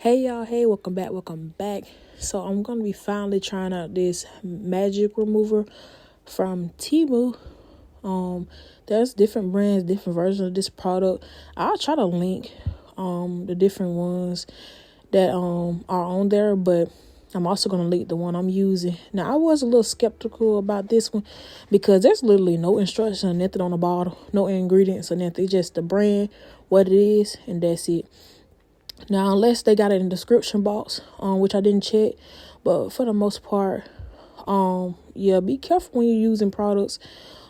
Hey y'all, hey, welcome back. So I'm gonna be finally trying out this magic remover from Temu. There's different brands, different versions of this product. I'll try to link the different ones that are on there, but I'm also gonna link the one I'm using. Now I was a little skeptical about this one because there's literally no instruction or nothing on the bottle, no ingredients or nothing. It's just the brand, what it is, and that's it. Now, unless they got it in the description box, which I didn't check, but for the most part, yeah, be careful when you're using products.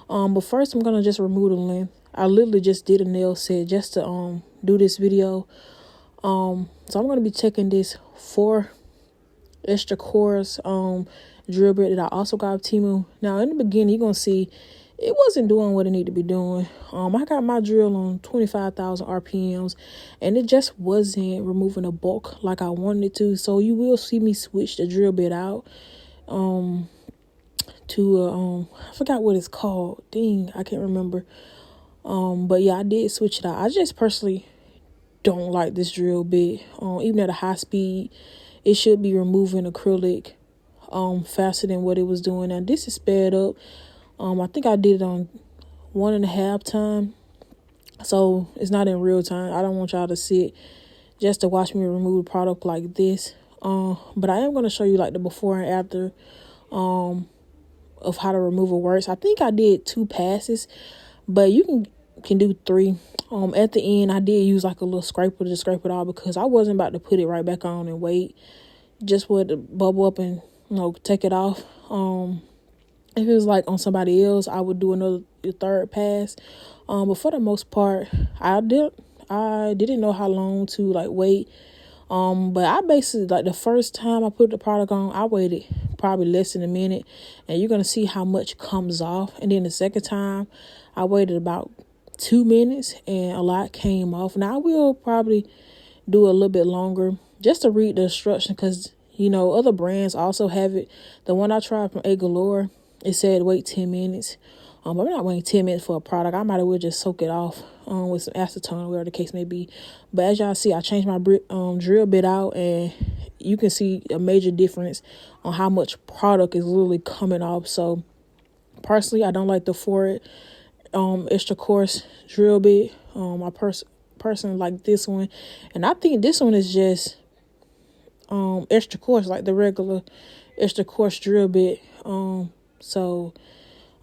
But first, I'm gonna just remove the length. I literally just did a nail set just to do this video. So I'm gonna be checking this 4 extra course drill bit that I also got Temu. Now, in the beginning, you're gonna see it wasn't doing what it needed to be doing. I got my drill on 25,000 RPMs, and it just wasn't removing the bulk like I wanted it to. So you will see me switch the drill bit out to I forgot what it's called. Dang, I can't remember. But yeah, I did switch it out. I just personally don't like this drill bit. Even at a high speed, it should be removing acrylic faster than what it was doing. Now this is sped up. I think I did it on 1.5 time, so it's not in real time. I don't want y'all to sit just to watch me remove a product like this. But I am going to show you like the before and after of how the removal works. I think I did 2 passes, but you can do 3. At the end, I did use like a little scraper to scrape it all because I wasn't about to put it right back on and wait just for it to bubble up and take it off. If it was like on somebody else, I would do another 3rd pass. But for the most part, I didn't know how long to like wait. But I basically, like, the first time I put the product on, I waited probably less than a minute, and you're gonna see how much comes off. And then the second time, I waited about 2 minutes, and a lot came off. Now I will probably do a little bit longer just to read the instruction, because other brands also have it. The one I tried from Acrylic, it said wait 10 minutes. But I'm not waiting 10 minutes for a product. I might as well just soak it off with some acetone, whatever the case may be. But as y'all see, I changed my drill bit out, and you can see a major difference on how much product is literally coming off. So personally, I don't like the 4 extra coarse drill bit. I personally like this one, and I think this one is just extra coarse, like the regular extra coarse drill bit. So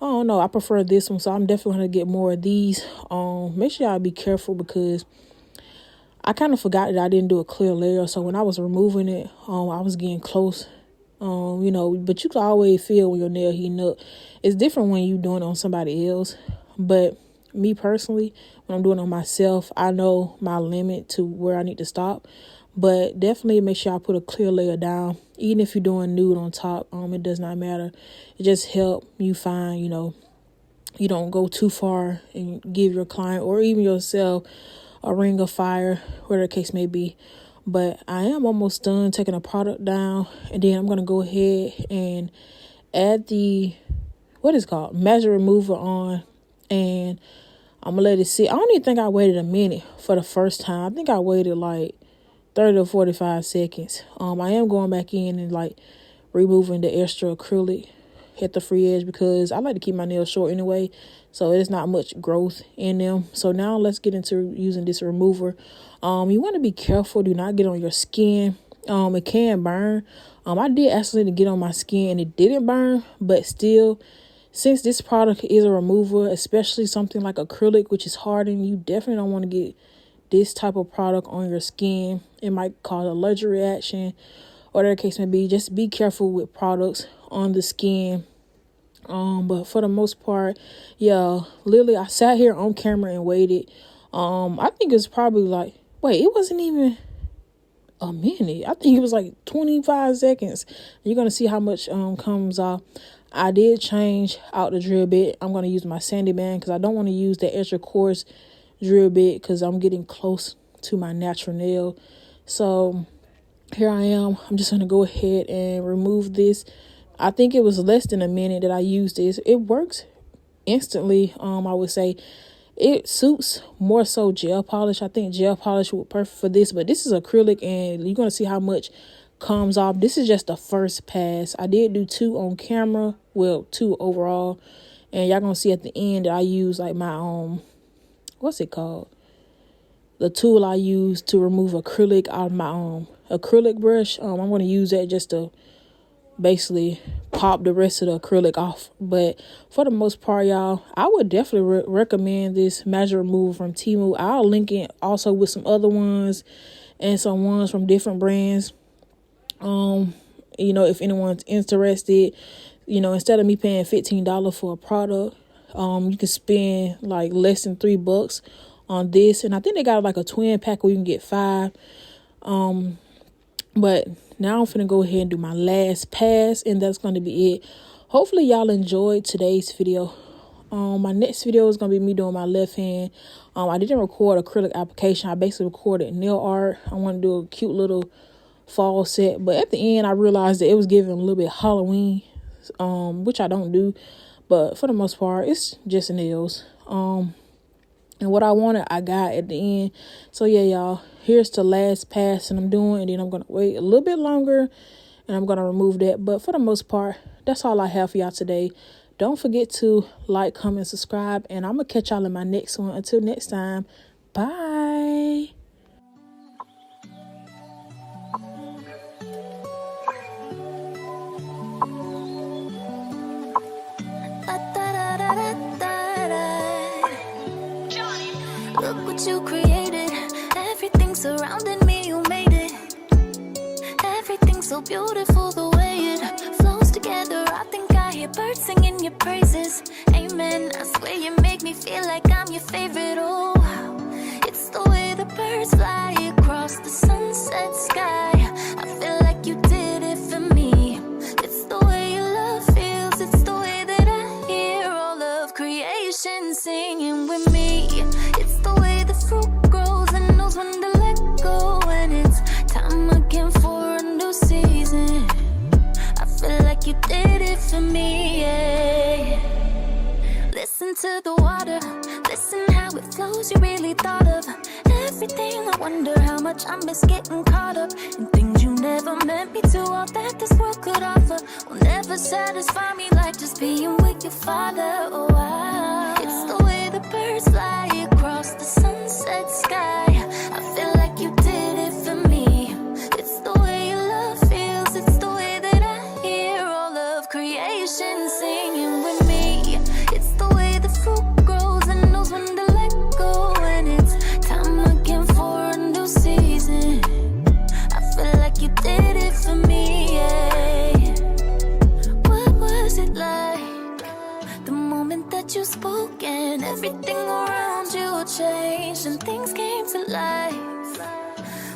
I don't know, I prefer this one, so I'm definitely going to get more of these. Make sure y'all be careful because I kind of forgot that I didn't do a clear layer. So when I was removing it, I was getting close, but you can always feel when your nail heating up. It's different when you doing it on somebody else, but me personally, when I'm doing it on myself, I know my limit to where I need to stop. But definitely make sure I put a clear layer down. Even if you're doing nude on top, it does not matter. It just help you find, you don't go too far and give your client or even yourself a ring of fire, whatever the case may be. But I am almost done taking the product down, and then I'm going to go ahead and add the, what is it called, magic remover on, and I'm going to let it sit. I don't even think I waited a minute for the first time. I think I waited like 30 or 45 seconds. I am going back in and like removing the extra acrylic at the free edge because I like to keep my nails short anyway, so there's not much growth in them. So now let's get into using this remover. You want to be careful. Do not get on your skin. It can burn. I did accidentally get on my skin and it didn't burn, but still, since this product is a remover, especially something like acrylic, which is hardened, you definitely don't want to get this type of product on your skin. It might cause an allergic reaction, or whatever the case may be. Just be careful with products on the skin. But for the most part, yeah, literally I sat here on camera and waited. I think it's probably like, wait, it wasn't even a minute. I think it was like 25 seconds. You're gonna see how much comes off. I did change out the drill bit. I'm gonna use my sandy band because I don't want to use the extra coarse drill bit because I'm getting close to my natural nail. So here I am. I'm just gonna go ahead and remove this. I think it was less than a minute that I used this. It works instantly. I would say it suits more so gel polish. I think gel polish would be perfect for this, but this is acrylic and you're going to see how much comes off. This is just the first pass. I did do 2 on camera, well 2 overall, and y'all gonna see at the end that I use like my what's it called, the tool I use to remove acrylic out of my acrylic brush. I'm gonna use that just to basically pop the rest of the acrylic off. But for the most part, y'all, I would definitely recommend this magic remover from Temu. I'll link it also with some other ones and some ones from different brands. If anyone's interested, instead of me paying $15 for a product, you can spend like less than $3 on this. And I think they got like a twin pack where you can get 5. But now I'm finna go ahead and do my last pass, and that's going to be it. Hopefully y'all enjoyed today's video. My next video is going to be me doing my left hand. I didn't record acrylic application. I basically recorded nail art. I want to do a cute little fall set, but at the end I realized that it was giving a little bit Halloween, which I don't do, but for the most part it's just nails. And what I wanted I got at the end. So yeah, y'all, here's the last pass and I'm doing, and then I'm gonna wait a little bit longer and I'm gonna remove that. But for the most part, that's all I have for y'all today. Don't forget to like, comment, subscribe, and I'm gonna catch y'all in my next one. Until next time, bye. Look what you created. Everything surrounding me, you made it. Everything so beautiful, the way it flows together. I think I hear birds singing your praises. Amen. I swear you make me feel like I'm your favorite. Oh, it's the way the birds fly across the sunset sky. I feel like you did it for me. It's the way your love feels. It's the way that I hear all of creation singing with me. It's the way the fruit grows and knows when to let go. And it's time again for a new season. I feel like you did it for me, yeah. Listen to the water, listen how it flows. You really thought of everything. I wonder how much I miss getting caught up in things you never meant me to. All that this world could offer will never satisfy me like just being with your father. Oh, it's the way the birds fly across the sunset sky. I feel like you did it for me. It's the way your love feels. It's the way that I hear all of creation singing with me. It's the way the fruit grows and knows when to let go. And it's time again for a new season. I feel like you did it for me, yeah. What was it like the moment that you spoke and everything around you changed and things came to life?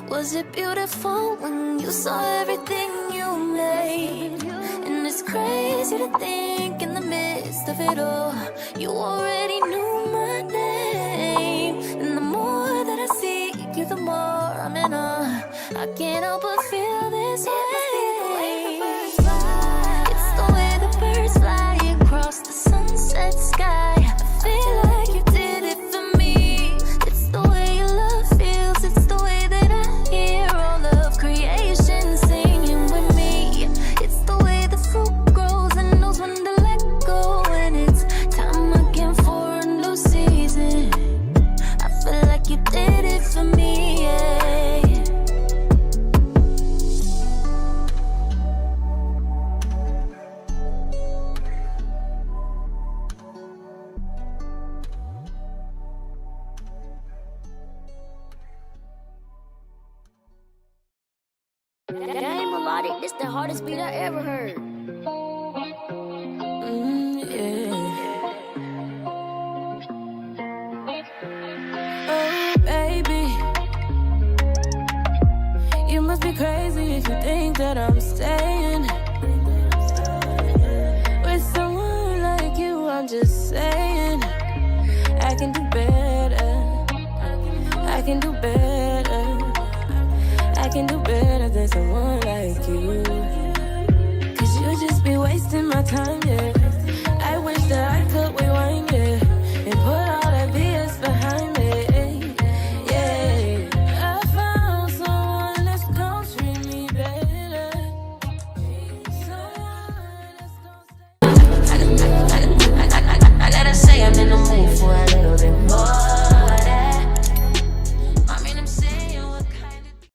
Was it beautiful when you saw everything you made? And it's crazy to think in the midst of it all, you already knew my name. And the more that I see you, the more I'm in awe. I can't help but feel this way. It's the way the birds fly across the sunset sky. I feel like you did it for me. It's the way your love feels. It's the way that I hear all of creation singing with me. It's the way the fruit grows and knows when to let go. And it's time again for a new season. I feel like you did it for me, yeah. Game melodic, this the hardest beat I ever heard. Oh, baby, you must be crazy if you think that I'm staying with someone like you. I'm just saying, I can do better. I can do better. I can do better than someone like you. 'Cause you just be wasting my time, yeah.